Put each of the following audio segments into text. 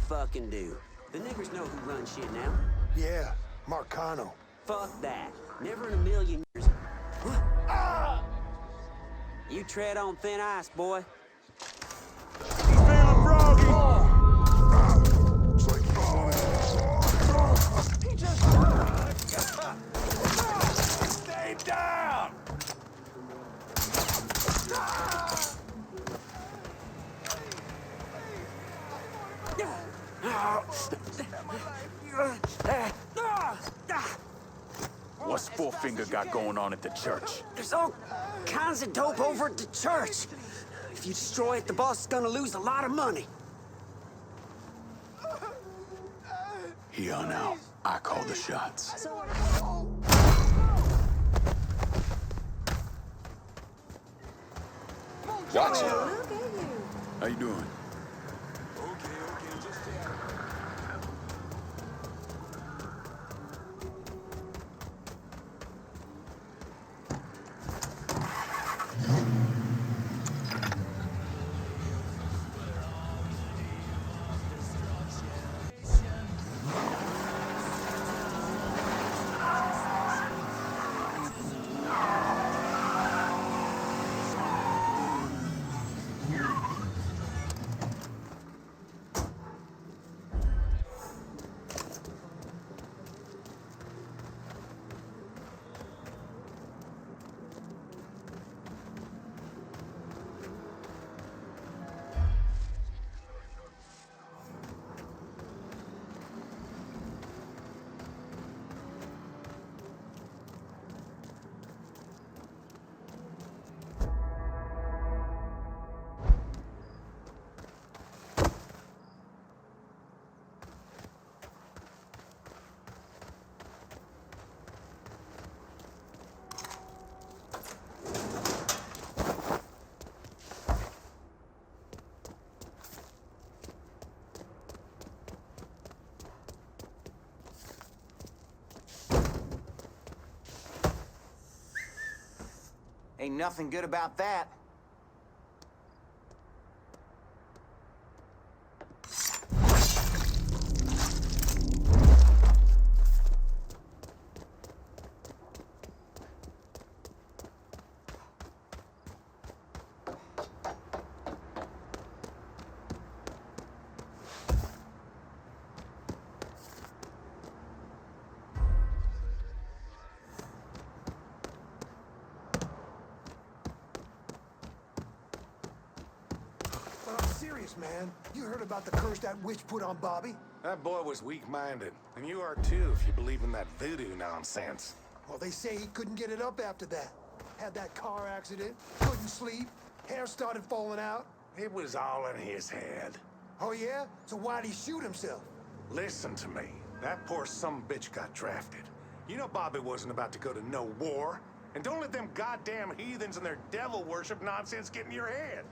fucking do. The niggers know who runs shit now. Yeah, Marcano. Fuck that. Never in a million years. You tread on thin ice, boy. He's feeling froggy. It's like he just stay down. What's Four-Finger got going on at the church? There's all kinds of dope over at the church. If you destroy it, the boss is gonna lose a lot of money. Here now, I call the shots. Watch it. Look at you. How you doing? Ain't nothing good about that. But I'm serious, man. You heard about the curse that witch put on Bobby? That boy was weak-minded, and you are too if you believe in that voodoo nonsense. Well, they say he couldn't get it up after that. Had that car accident, couldn't sleep, hair started falling out. It was all in his head. Oh yeah? So why'd he shoot himself? Listen to me. That poor sumbitch got drafted. You know Bobby wasn't about to go to no war. And don't let them goddamn heathens and their devil worship nonsense get in your head.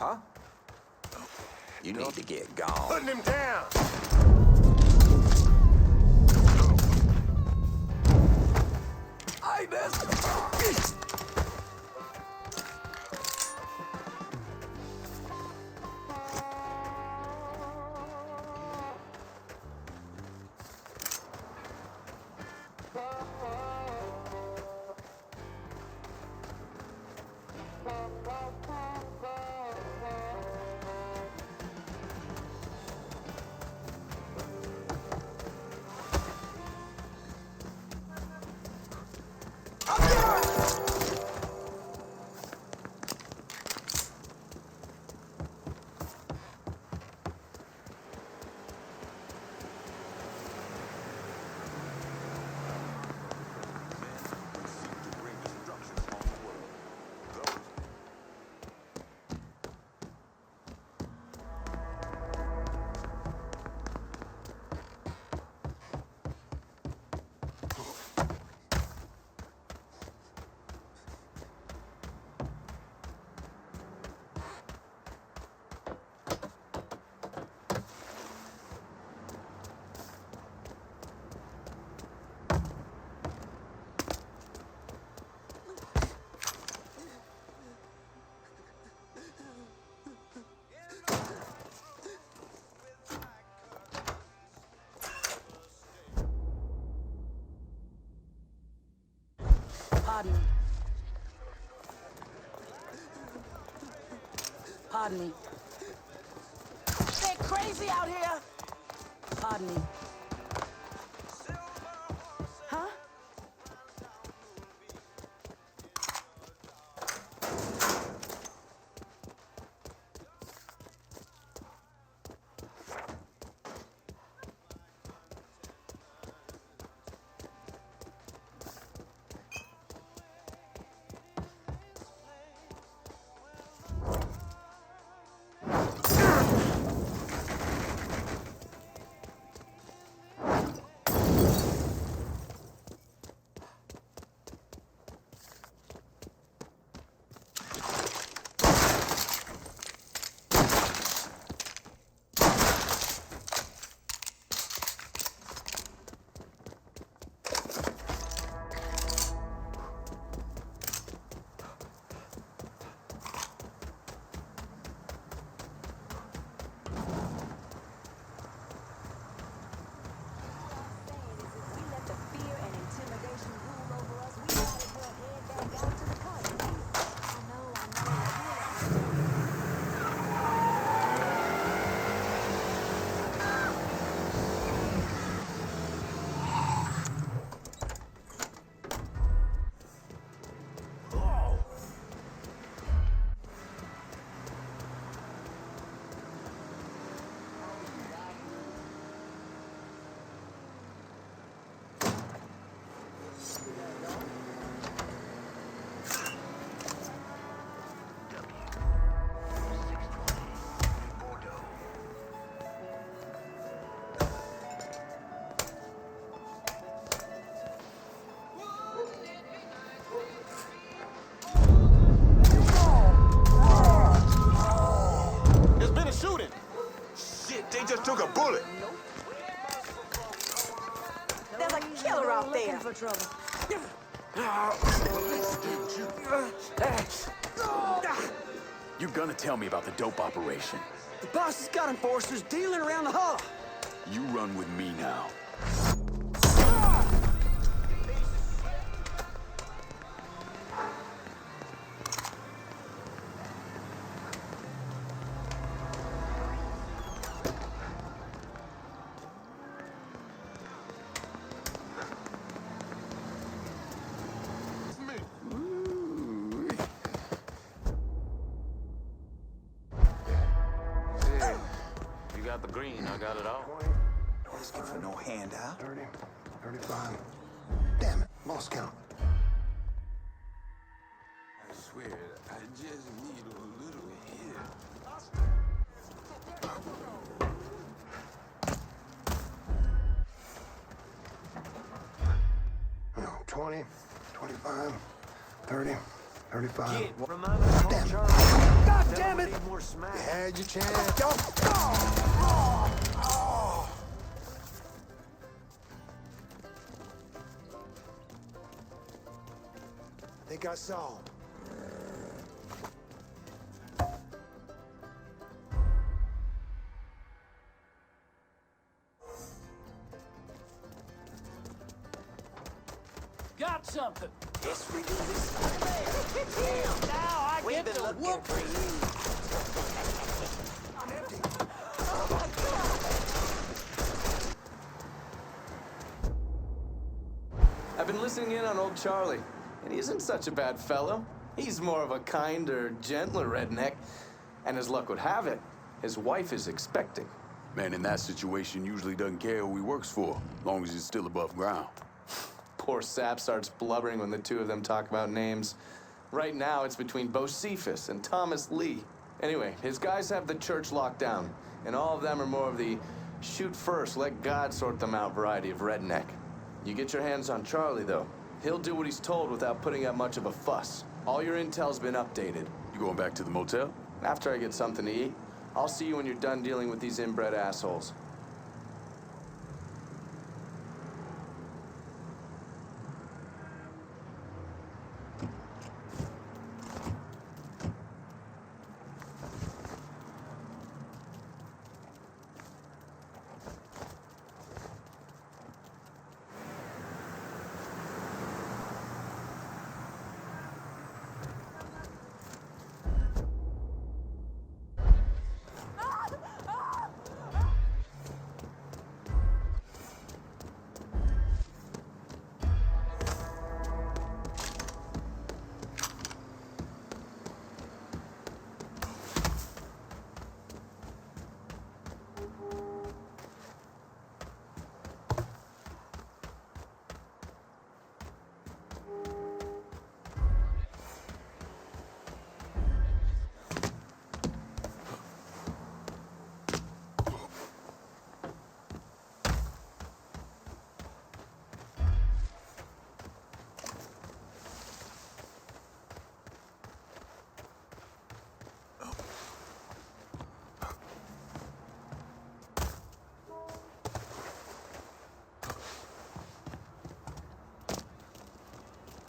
Huh? You need to get gone. Putting him down! Hey, this. Pardon me. Pardon me. They're crazy out here! Pardon me. Huh? There's been a shooting! Shit, they just took a bullet! There's a killer out there! For trouble. You're gonna tell me about the dope operation. The boss has got enforcers dealing around the hall. You run with me now. You got the green, I got it all. Asking for no handout. 30, 35. Damn it, lost count. I swear, I just need a little here. No, 20, 25, 30, 35. Remember to call Charlie. God damn it! Need more smack. You had your chance. Go! I think I saw him. Got something. Yes, we do this. Now I We've get been to looking whoop. for you. I'm empty. I've been listening in on old Charlie, and he isn't such a bad fellow. He's more of a kinder, gentler redneck. And as luck would have it, his wife is expecting. Man in that situation usually doesn't care who he works for, long as he's still above ground. Poor Sap starts blubbering when the two of them talk about names. Right now, it's between Bocephus and Thomas Lee. Anyway, his guys have the church locked down, and all of them are more of the shoot first, let God sort them out variety of redneck. You get your hands on Charlie, though. He'll do what he's told without putting up much of a fuss. All your intel's been updated. You going back to the motel? After I get something to eat, I'll see you when you're done dealing with these inbred assholes.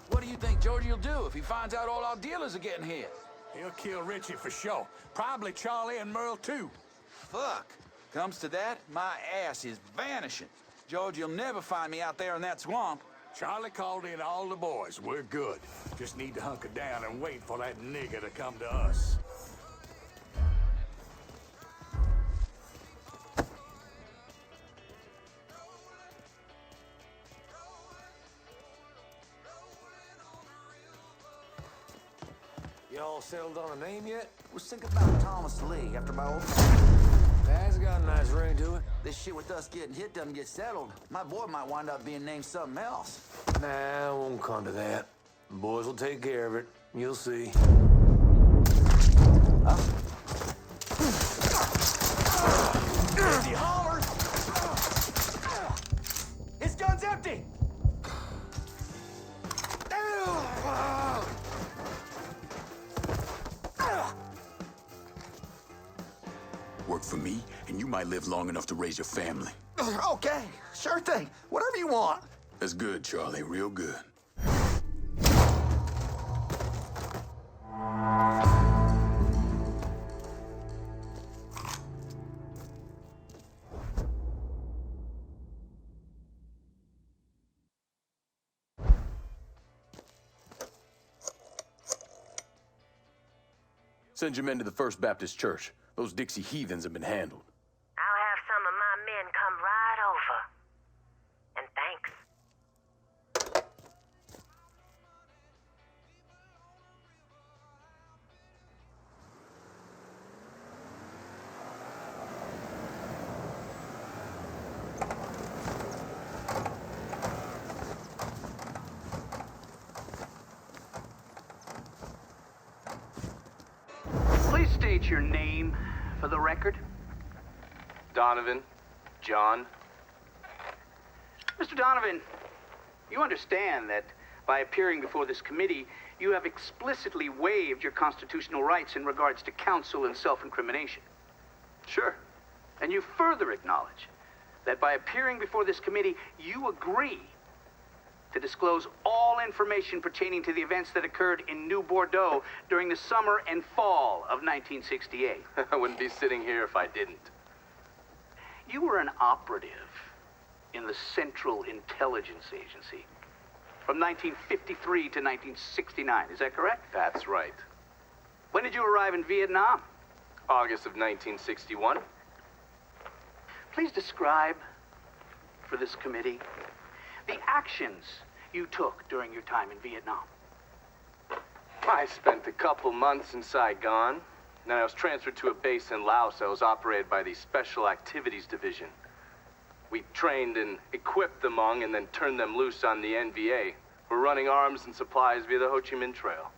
What do you think Georgie will do if he finds out all our dealers are getting here? He'll kill Richie for sure. Probably Charlie and Merle, too. Fuck. Comes to that, my ass is vanishing. George, you'll never find me out there in that swamp. Charlie called in all the boys. We're good. Just need to hunker down and wait for that nigger to come to us. Y'all settled on a name yet? Was thinking about Thomas Lee after my old... That's got a nice ring to it. This shit with us getting hit doesn't get settled. My boy might wind up being named something else. Nah, it won't come to that. The boys will take care of it. You'll see. He hollers! His gun's empty! Work for me, and you might live long enough to raise your family. Okay, sure thing. Whatever you want. That's good, Charlie, real good. Send your men to the First Baptist Church. Those Dixie heathens have been handled. I'll have some of my men come right over. And thanks. Please state your name for the record. Donovan, John. Mr. Donovan, you understand that By appearing before this committee, you have explicitly waived your constitutional rights in regards to counsel and self-incrimination. Sure. And you further acknowledge that by appearing before this committee, you agree to disclose all information pertaining to the events that occurred in New Bordeaux during the summer and fall of 1968. I wouldn't be sitting here if I didn't. You were an operative in the Central Intelligence Agency from 1953 to 1969, is that correct? That's right. When did you arrive in Vietnam? August of 1961. Please describe for this committee the actions you took during your time in Vietnam. I spent a couple months in Saigon. Then I was transferred to a base in Laos that was operated by the Special Activities Division. We trained and equipped the Hmong and then turned them loose on the NVA. We're running arms and supplies via the Ho Chi Minh Trail.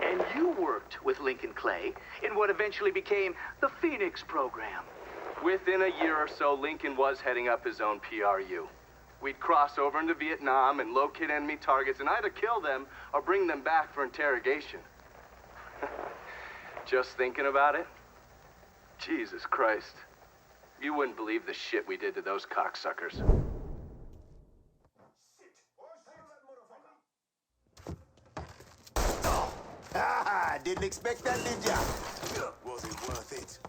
And you worked with Lincoln Clay in what eventually became the Phoenix program. Within a year or so, Lincoln was heading up his own PRU. We'd cross over into Vietnam and locate enemy targets and either kill them or bring them back for interrogation. Just thinking about it? Jesus Christ. You wouldn't believe the shit we did to those cocksuckers. Ah, didn't expect that, did ya? Was it worth it?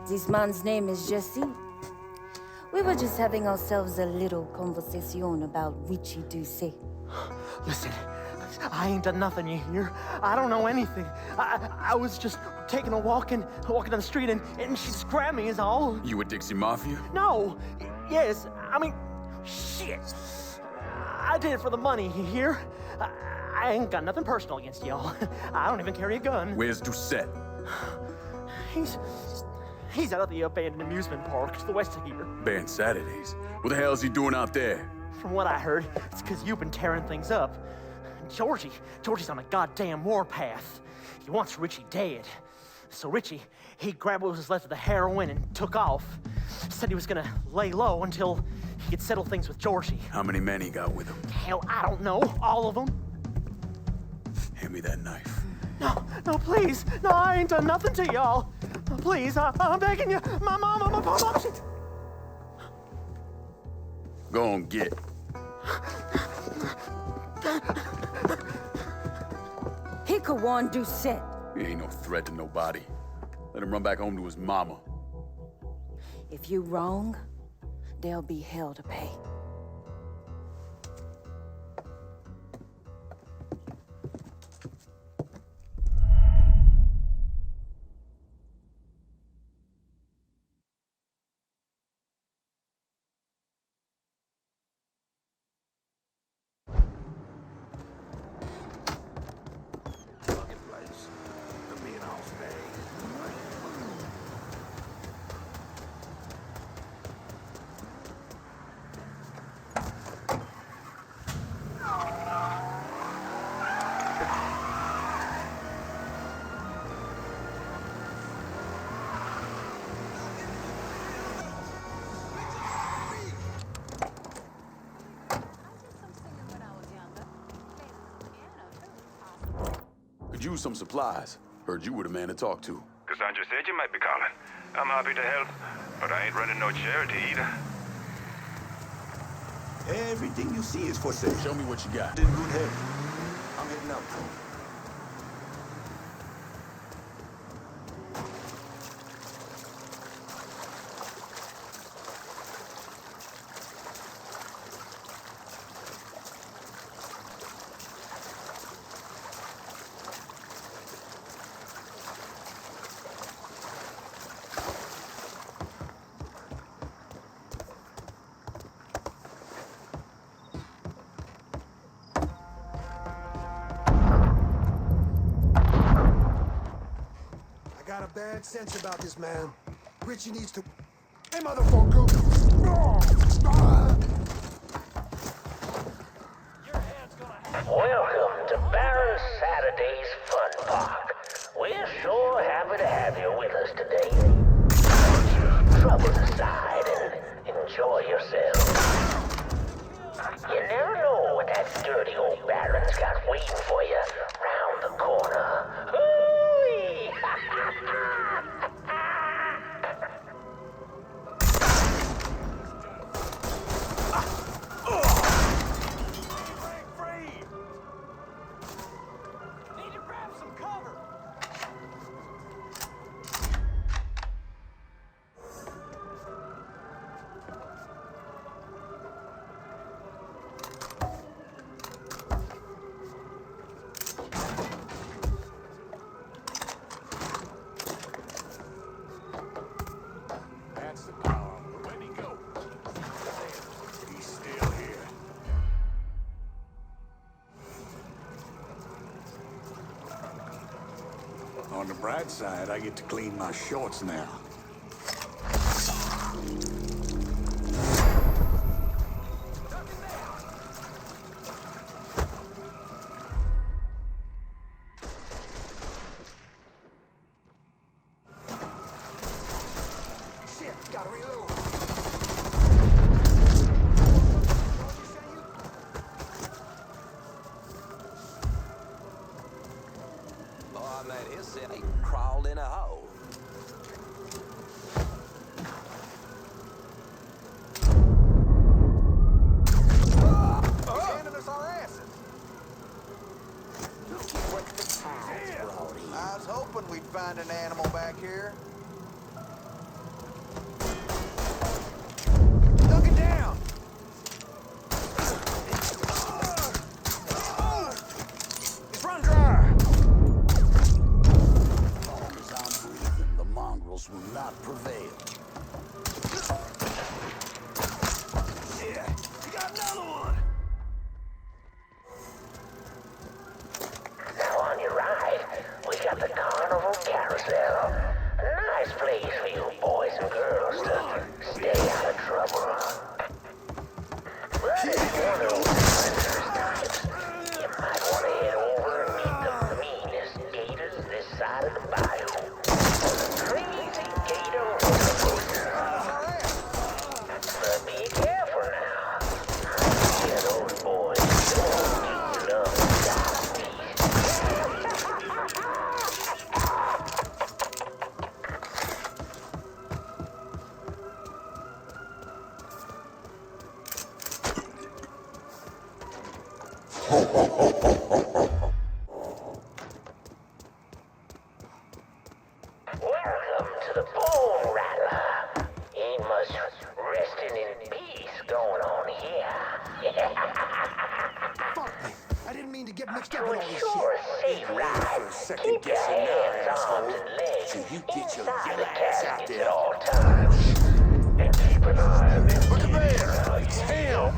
This man's name is Jesse. We were just having ourselves a little conversation about Richie Doucet. Listen, I ain't done nothing, you hear? I don't know anything. I was just taking a walking down the street and she just grabbed me is all. You a Dixie Mafia? No. Yes, I mean, shit. I did it for the money, you hear? I ain't got nothing personal against y'all. I don't even carry a gun. Where's Doucet? He's out at the abandoned amusement park to the west of here. Banned Saturdays. What the hell's he doing out there? From what I heard, it's because you've been tearing things up. Georgie's on a goddamn warpath. He wants Richie dead. So Richie, he grabbed what was left of the heroin and took off. Said he was gonna lay low until he could settle things with Georgie. How many men he got with him? Hell, I don't know. All of them. Hand me that knife. No, please. No, I ain't done nothing to y'all. Please, I'm begging you. My mom, shit. Go on, get. He could warn Doucet. He ain't no threat to nobody. Let him run back home to his mama. If you wrong, there'll be hell to pay. Could use some supplies. Heard you were the man to talk to. Cassandra said you might be calling. I'm happy to help, but I ain't running no charity either. Everything you see is for sale. Show me what you got. In good health. I'm heading out. got bad sense about this, man. Richie needs to... Hey, motherfucker! Welcome to Baron Saturday's Fun Park. We're sure happy to have you with us today. Put your troubles aside and enjoy yourself. You never know what that dirty old Baron's got waiting for you round the corner. Hooey! Need to grab some cover. That's the power. Where'd he go? He's still here. On the bright side, I get to clean my shorts now. Shit, gotta reload. Oh, man, his set he crawled in a hole. Handing us our asses. Look at what the tides brought in. I was hoping we'd find an animal back here. Dunk it down! It's run dry! As long as I'm breathing, the mongrels will not prevail. Yeah, you got another one! Now on your right, we got the Carnival Carousel. A nice place for you boys and girls to stay out of trouble. But if you want to adventurous types, you might want to head over and meet the meanest gators this side of the bayou. The crazy gator but be careful now. I hear those boys don't do love and Welcome to the Bone Rattler. Ain't much resting in peace going on here. Fuck me. I didn't mean to get mixed up To in all this ensure shit. a safe ride, keep your hands, arms, and legs inside the caskets at all times. And keep an eye on them. Look at there! It's him!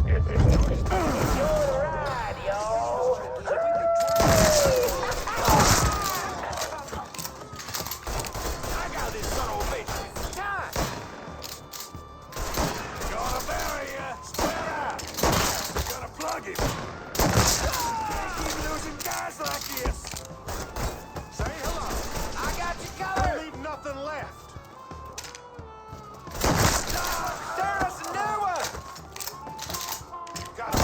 Enjoy the ride, y'all! I got this son of a bitch! Time! Gonna bury ya! Spread out! Gonna plug him! Can't keep losing guys like this! Say hello! I got you Don't covered! leave nothing left. There's a new one! Got it.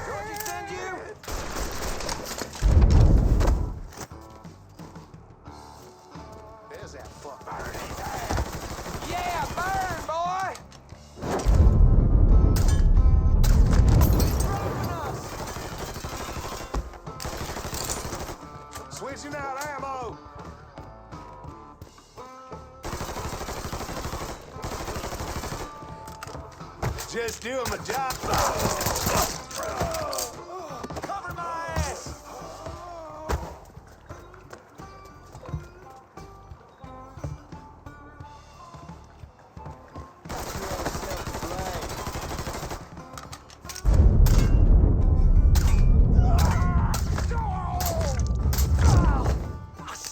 Georgie send you? There's that fuck. Yeah, burn, boy! Switching out ammo. Just doing my job. Cover my ass!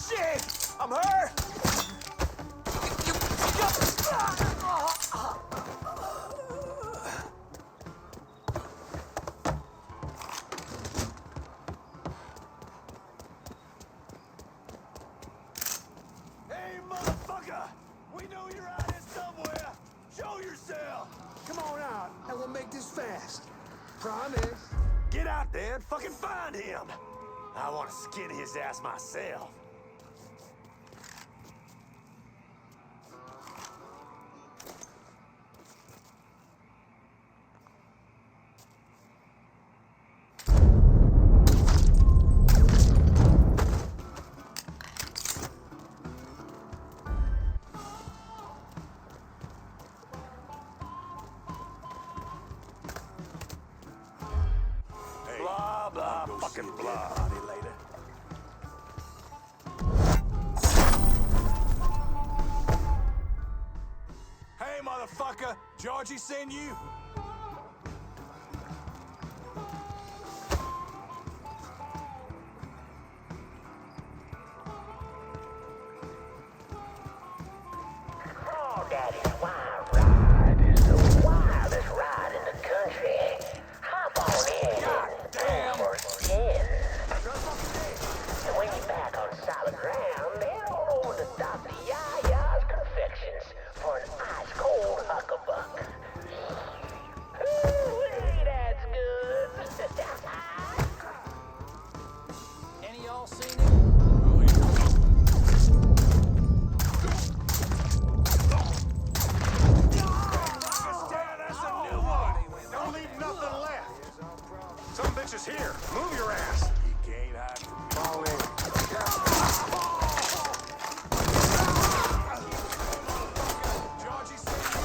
Shit! Promise. Get out there and fucking find him. I want to skin his ass myself. Blah, blah, fucking blah. Later. Hey, motherfucker! Georgie sent you? Oh, Daddy's wild ride is the wildest ride in the country. Hop on in and go for a spin. And when you're back on solid ground, head on over to Dr. Yaya's Confections for an ice-cold huckabuck. Ooh, that's good. Any of y'all seen him? That's a new one. Don't leave nothing left. Some bitch is here. Move your ass. You can't hide from me. Georgie sent you?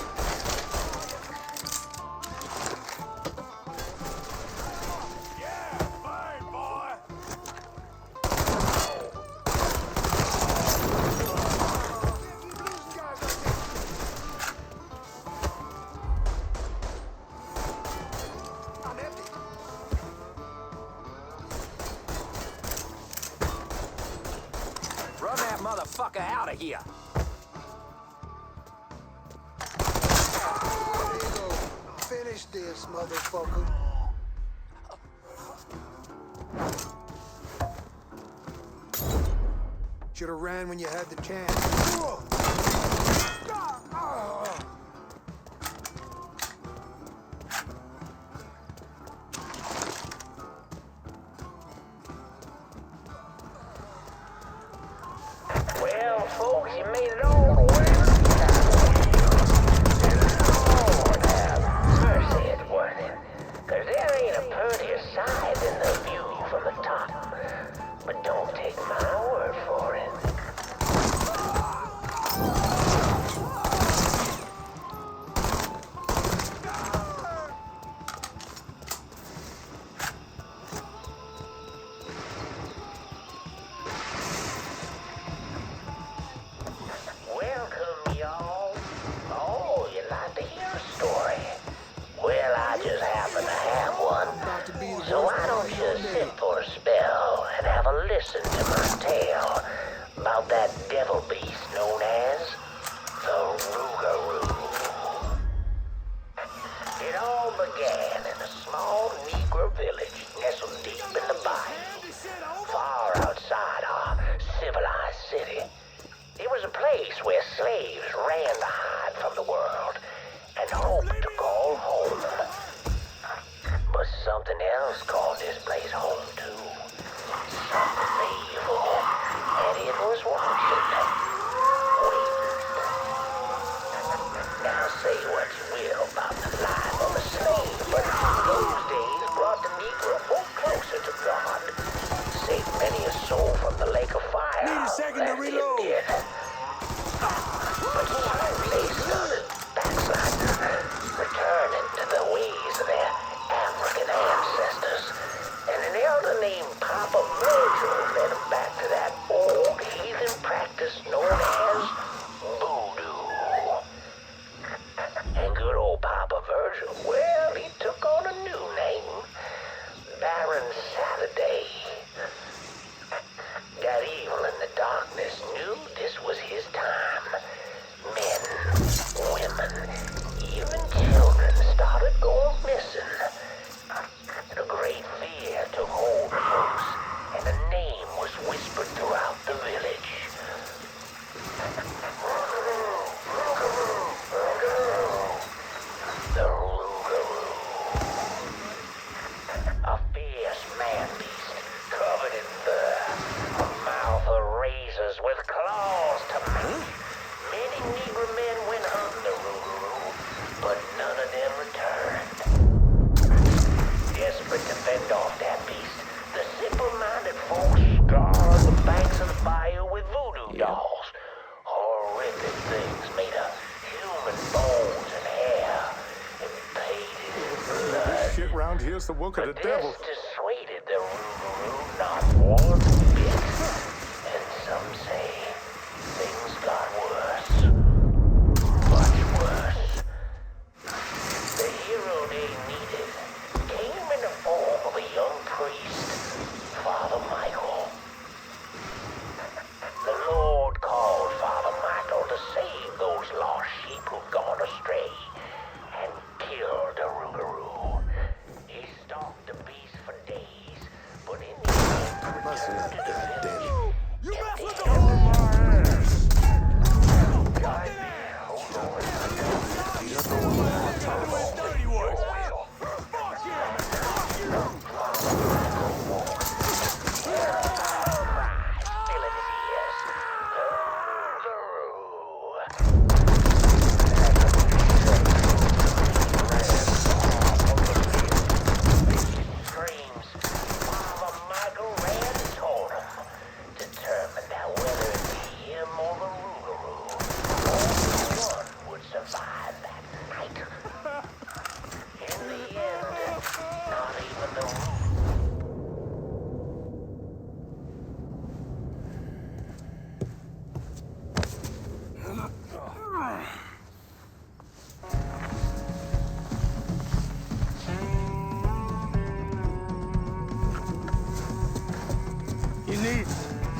Yeah, fine, boy. I'm empty. Run that motherfucker out of here. There you go. Finish this, motherfucker. Should have ran when you had the chance. Well, folks, you made it all the way. Lord have mercy, it's worth it. 'Cause there ain't a prettier sight than the view from the top. But don't take my word for it. Welcome, y'all. Oh, you'd like to hear a story? Well, I just happen to have one. So why don't you sit for a spell and have a listen to my tale about that devil beast known as the Rougarou. It all began in a small Negro village nestled deep in the bayou, far outside our civilized city. It was a place where slaves ran to hide from the world and hoped to call home. But something else called this place home too. Something evil. And it was watching. Waiting. Now say what you will about the life of a slave, but those days brought the Negro folk closer to God. Saved many a soul from the lake of fire. Need a second to as it reload. did. around here's the work of the devil. This dissuaded the Rougarou not one bit. And some say things got worse. Much worse. The hero they needed came in the form of a young priest, Father Michael. The Lord called Father Michael to save those lost sheep who've gone astray and killed the Rougarou. He stalked the beast for days, but in the end returned to the village. You mess with the whole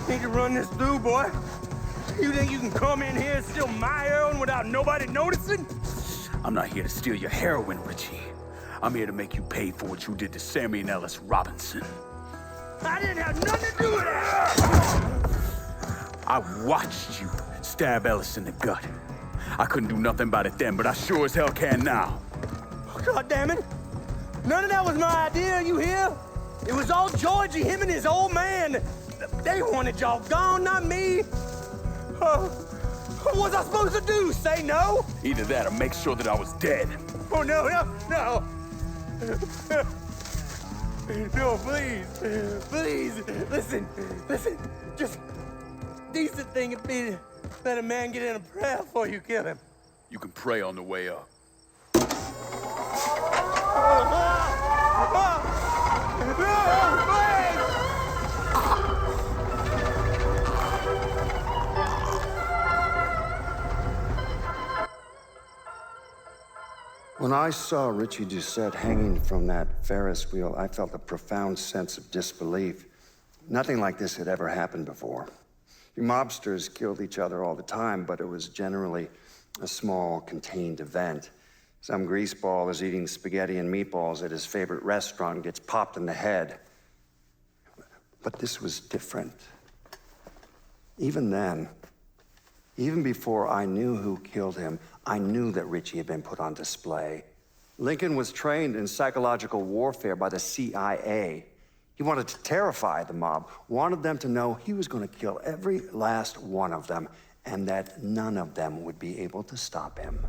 Need to run this through, boy. You think you can come in here and steal my heroin without nobody noticing? I'm not here to steal your heroin, Richie. I'm here to make you pay for what you did to Sammy and Ellis Robinson. I didn't have nothing to do with that! I watched you stab Ellis in the gut. I couldn't do nothing about it then, but I sure as hell can now. God damn it! None of that was my idea, you hear? It was all Georgie, him and his old man. They wanted y'all gone, not me. What was I supposed to do? Say no? Either that or make sure that I was dead. Oh, no. No, please. Listen. Just decent thing would be to let a man get in a prayer before you kill him. You can pray on the way up. When I saw Richie Doucette hanging from that Ferris wheel, I felt a profound sense of disbelief. Nothing like this had ever happened before. You mobsters killed each other all the time, but it was generally a small, contained event. Some greaseball is eating spaghetti and meatballs at his favorite restaurant and gets popped in the head. But this was different. Even then, even before I knew who killed him, I knew that Richie had been put on display. Lincoln was trained in psychological warfare by the CIA. He wanted to terrify the mob, wanted them to know he was going to kill every last one of them, and that none of them would be able to stop him.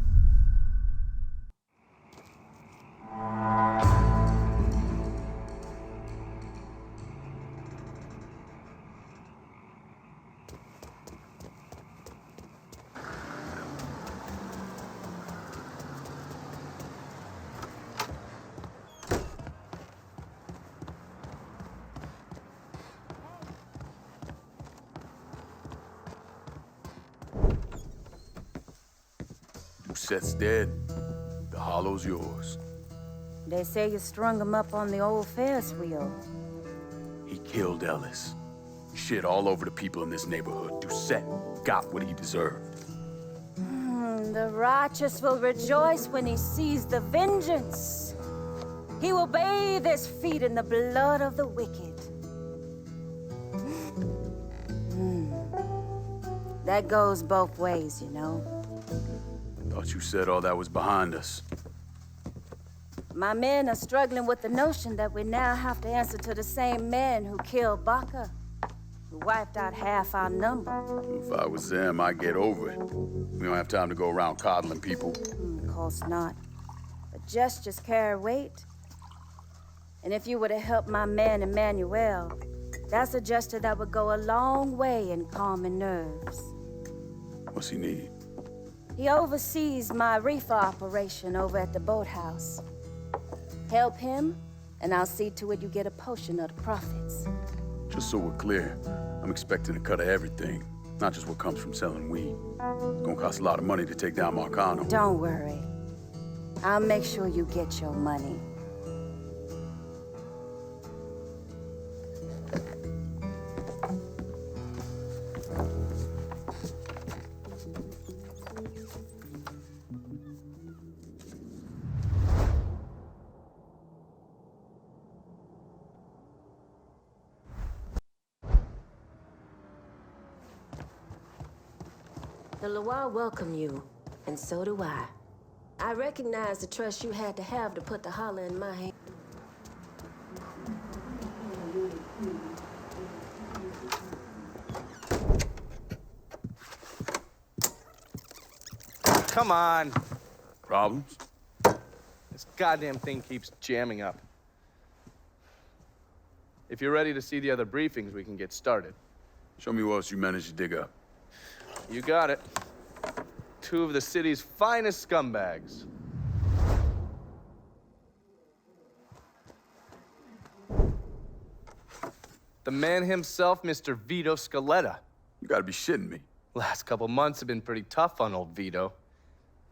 Doucette's dead. The hollow's yours. They say you strung him up on the old Ferris wheel. He killed Ellis. Shit all over the people in this neighborhood. Doucette got what he deserved. The righteous will rejoice when he sees the vengeance. He will bathe his feet in the blood of the wicked. That goes both ways, you know. Thought you said all that was behind us. My men are struggling with the notion that we now have to answer to the same men who killed Baca, who wiped out half our number. If I was them, I'd get over it. We don't have time to go around coddling people. Of course not. But gestures carry weight. And if you were to help my man Emmanuel, that's a gesture that would go a long way in calming nerves. What's he need? He oversees my reefer operation over at the boathouse. Help him, and I'll see to it you get a portion of the profits. Just so we're clear, I'm expecting a cut of everything, not just what comes from selling weed. It's gonna cost a lot of money to take down Marcano. Don't worry. I'll make sure you get your money. The Loire welcome you, and so do I. I recognize the trust you had to have to put the holler in my hand. Come on. Problems? This goddamn thing keeps jamming up. If you're ready to see the other briefings, we can get started. Show me what else you managed to dig up. You got it. 2 of the city's finest scumbags. The man himself, Mr. Vito Scaletta. You gotta be shitting me. Last couple months have been pretty tough on old Vito.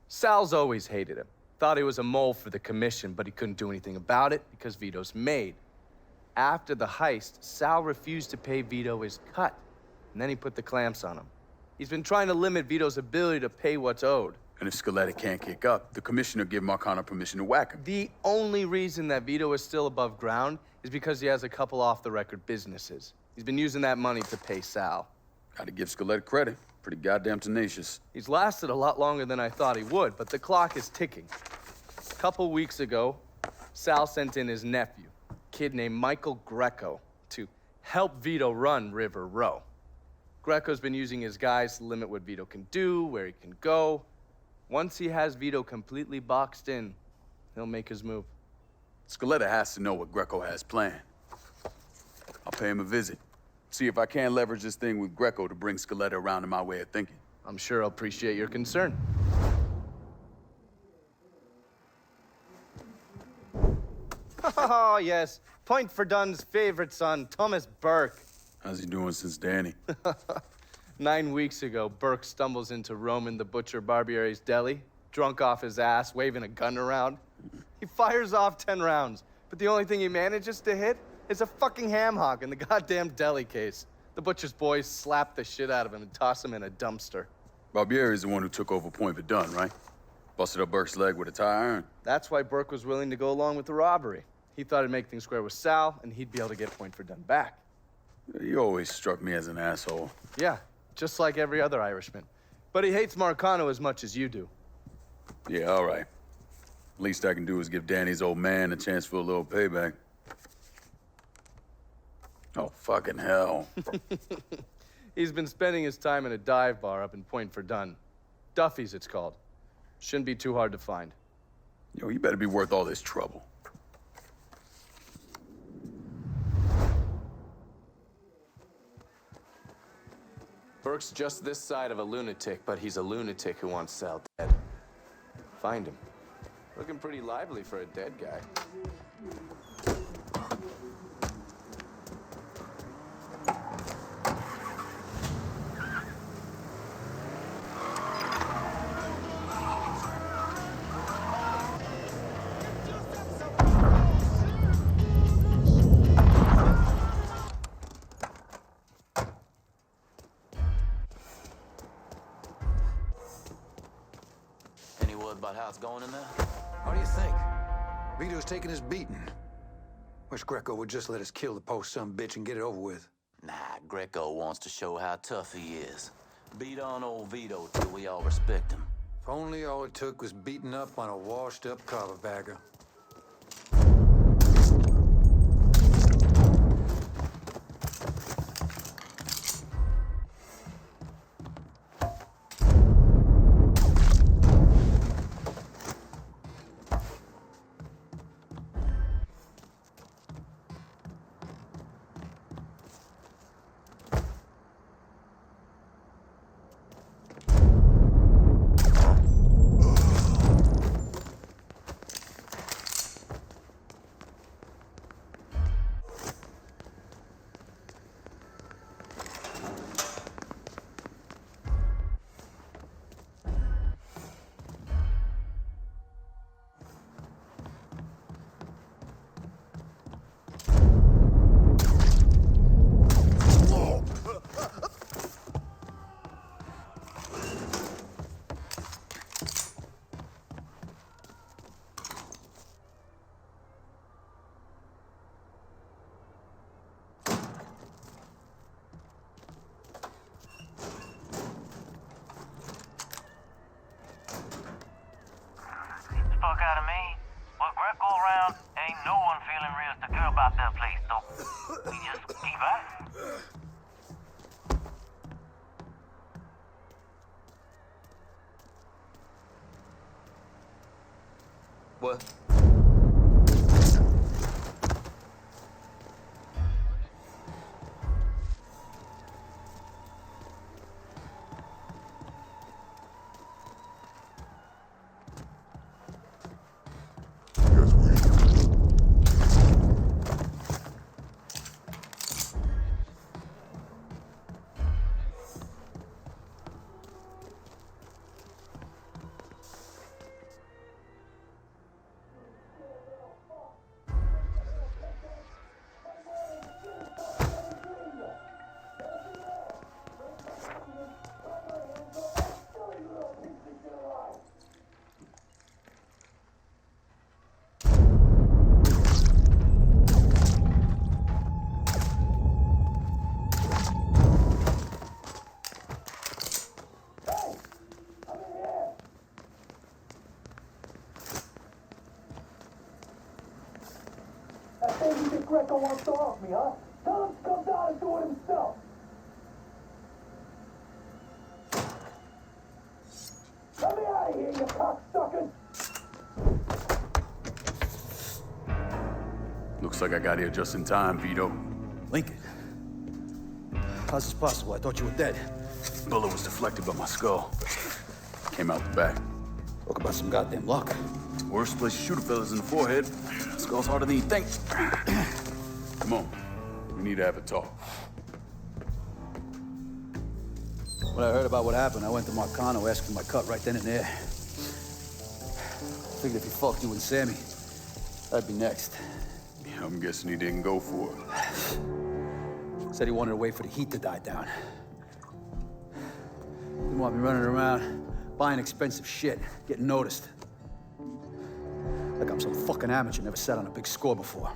Sal's always hated him. Thought he was a mole for the commission, but he couldn't do anything about it because Vito's made. After the heist, Sal refused to pay Vito his cut, and then he put the clamps on him. He's been trying to limit Vito's ability to pay what's owed. And if Scaletta can't kick up, the commissioner give Marcano permission to whack him. The only reason that Vito is still above ground is because he has a couple off-the-record businesses. He's been using that money to pay Sal. Gotta give Scaletta credit. Pretty goddamn tenacious. He's lasted a lot longer than I thought he would, but the clock is ticking. A couple weeks ago, Sal sent in his nephew, a kid named Michael Greco, to help Vito run River Row. Greco's been using his guys to limit what Vito can do, where he can go. Once he has Vito completely boxed in, he'll make his move. Scaletta has to know what Greco has planned. I'll pay him a visit. See if I can't leverage this thing with Greco to bring Scaletta around to my way of thinking. I'm sure he'll appreciate your concern. Oh, yes. Point for Dunn's favorite son, Thomas Burke. How's he doing since Danny? 9 weeks ago, Burke stumbles into Roman the Butcher Barbiere's deli, drunk off his ass, waving a gun around. He fires off 10 rounds, but the only thing he manages to hit is a fucking ham hock in the goddamn deli case. The butcher's boys slap the shit out of him and toss him in a dumpster. Barbieri is the one who took over Point Verdun, right? Busted up Burke's leg with a tire iron. That's why Burke was willing to go along with the robbery. He thought it'd make things square with Sal, and he'd be able to get Point Verdun back. You always struck me as an asshole. Yeah, just like every other Irishman. But he hates Marcano as much as you do. Yeah, all right. Least I can do is give Danny's old man a chance for a little payback. Oh, fucking hell. He's been spending his time in a dive bar up in Point Verdun. Duffy's, it's called. Shouldn't be too hard to find. Yo, you better be worth all this trouble. Burke's just this side of a lunatic, but he's a lunatic who wants Sal dead. Find him. Looking pretty lively for a dead guy. Any word about how it's going in there? What do you think? Vito's taking his beating. Wish Greco would just let us kill the post son bitch and get it over with. Nah, Greco wants to show how tough he is. Beat on old Vito till we all respect him. If only all it took was beating up on a washed-up carpetbagger. go around, ain't no one feeling real secure about that place, so we just keep at it. What? You think Greco wants to off me, huh? Tell him to come down and do it himself. Let me out of here, you cocksuckers! Looks like I got here just in time, Vito. Lincoln. How's this possible? I thought you were dead. Bullet was deflected by my skull. Came out the back. Talk about some goddamn luck. Worst place to shoot a fella's in the forehead. Skull's harder than you think. Come on. We need to have a talk. When I heard about what happened, I went to Marcano asking my cut right then and there. Figured if he fucked you and Sammy, I'd be next. Yeah, I'm guessing he didn't go for it. Said he wanted to wait for the heat to die down. Didn't want me running around, buying expensive shit, getting noticed. Like I'm some fucking amateur, never sat on a big score before.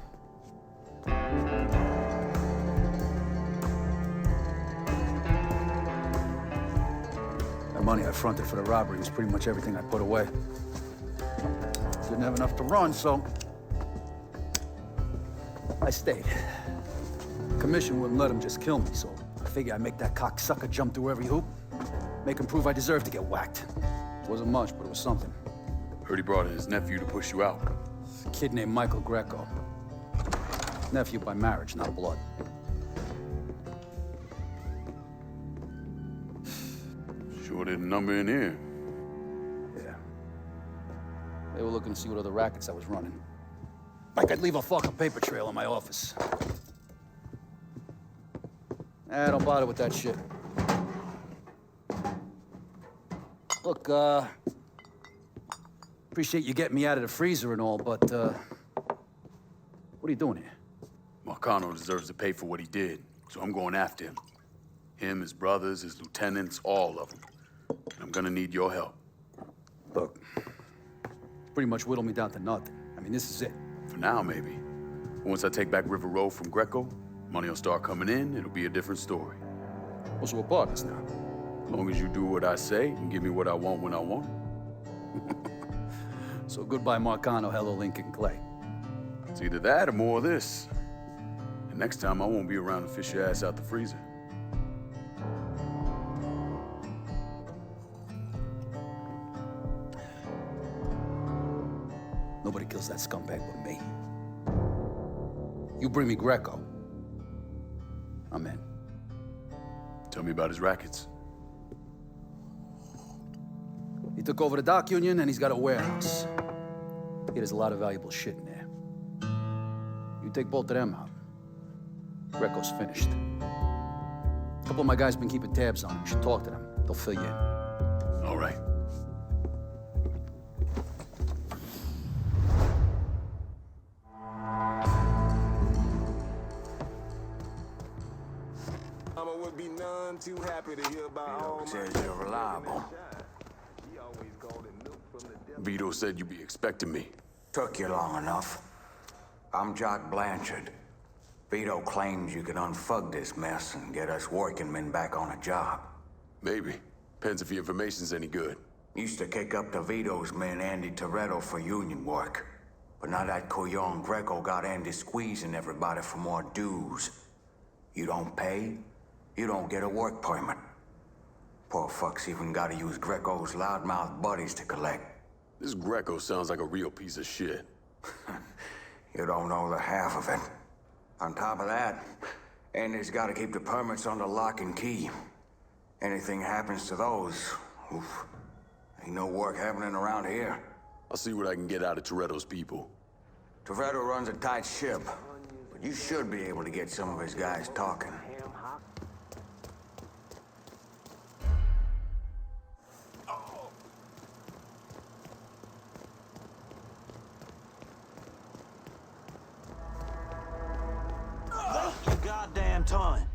The money I fronted for the robbery was pretty much everything I put away. Didn't have enough to run, so I stayed. Commission wouldn't let him just kill me, so I figured I'd make that cocksucker jump through every hoop. Make him prove I deserve to get whacked. Wasn't much, but it was something. Heard he brought in his nephew to push you out. A kid named Michael Greco. Nephew by marriage, not blood. Sure didn't number in here. Yeah. They were looking to see what other rackets I was running. Like I'd leave a fucking paper trail in my office. Don't bother with that shit. Look, appreciate you getting me out of the freezer and all, but, what are you doing here? Marcano deserves to pay for what he did, so I'm going after him. Him, his brothers, his lieutenants, all of them. I'm gonna need your help. Look, pretty much whittled me down to nothing. I mean, this is it. For now, maybe. Once I take back River Road from Greco, money will start coming in, it'll be a different story. Well, so we're partners now. As long as you do what I say and give me what I want when I want it. So goodbye, Marcano, hello, Lincoln Clay. It's either that or more of this. And next time, I won't be around to fish your ass out the freezer. Nobody kills that scumbag but me. You bring me Greco, I'm in. Tell me about his rackets. He took over the dock union and he's got a warehouse. There's a lot of valuable shit in there. You take both of them out, Greco's finished. A couple of my guys been keeping tabs on him. You should talk to them. They'll fill you in. All right. Mama would be none too happy to hear about all Says you're reliable. Vito said you'd be expecting me. Took you long enough. I'm Jock Blanchard. Vito claims you can unfug this mess and get us working men back on a job. Maybe. Depends if the information's any good. Used to kick up to Vito's men Andy Toretto for union work. But now that Couillon Greco got Andy squeezing everybody for more dues. You don't pay, you don't get a work permit. Poor fuck's even gotta use Greco's loudmouth buddies to collect. This Greco sounds like a real piece of shit. You don't know the half of it. On top of that, Andy's gotta keep the permits under lock and key. Anything happens to those, oof, ain't no work happening around here. I'll see what I can get out of Toretto's people. Toretto runs a tight ship, but you should be able to get some of his guys talking. You goddamn time.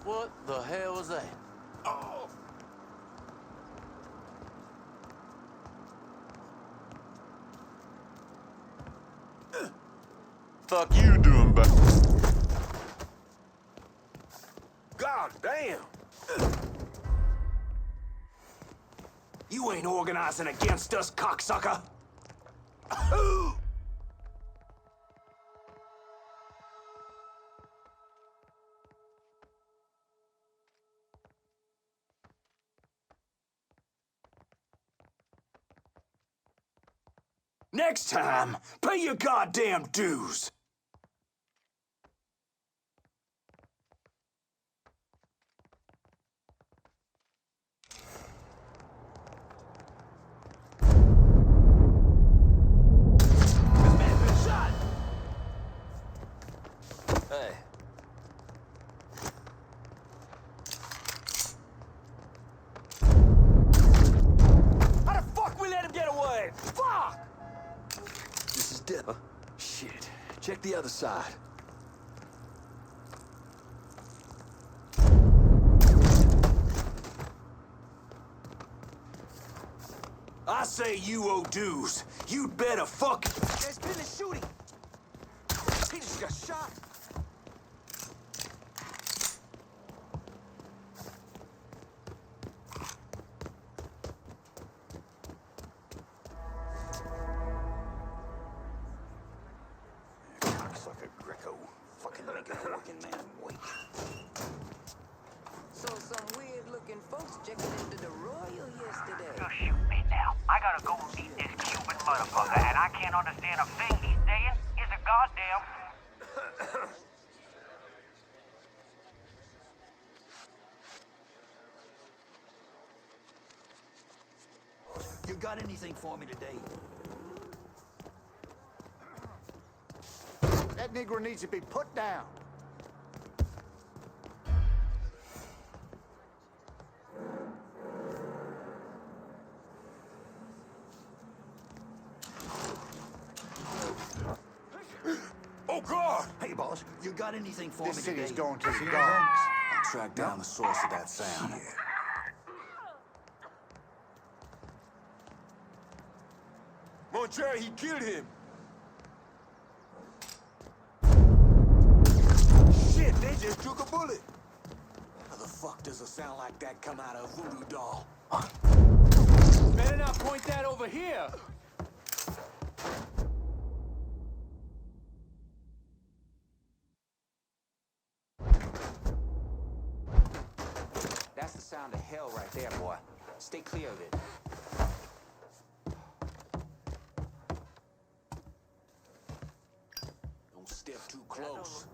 What the hell was that? Fuck you doing back? God damn! You ain't organizing against us, cocksucker! Next time, pay your goddamn dues! Hey. How the fuck we let him get away? Fuck! This is dead. Shit. Check the other side. I say you owe dues. You'd better fuck. There's been a shooting. He just got shot. Cocksucker Greco. Fucking making a working man wait. So some weird-looking folks checking into the Royal yesterday. You shoot me now. I gotta go meet this Cuban motherfucker, and I can't understand a thing he's saying. He's a goddamn... You got anything for me today? That Negro needs to be put down. Oh, God! Hey, boss, you got anything for This me city's today? going to the dogs. I'll track down the source of that sound. Montre, he killed him! Shit, they just took a bullet! How the fuck does a sound like that come out of a voodoo doll? Better not point that over here. That's the sound of hell right there, boy. Stay clear of it. Don't step too close.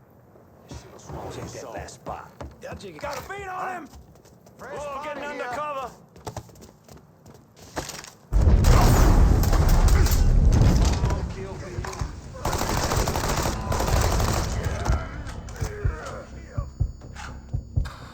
This shit'll swallow that last spot. Got a beat on him! Oh, getting under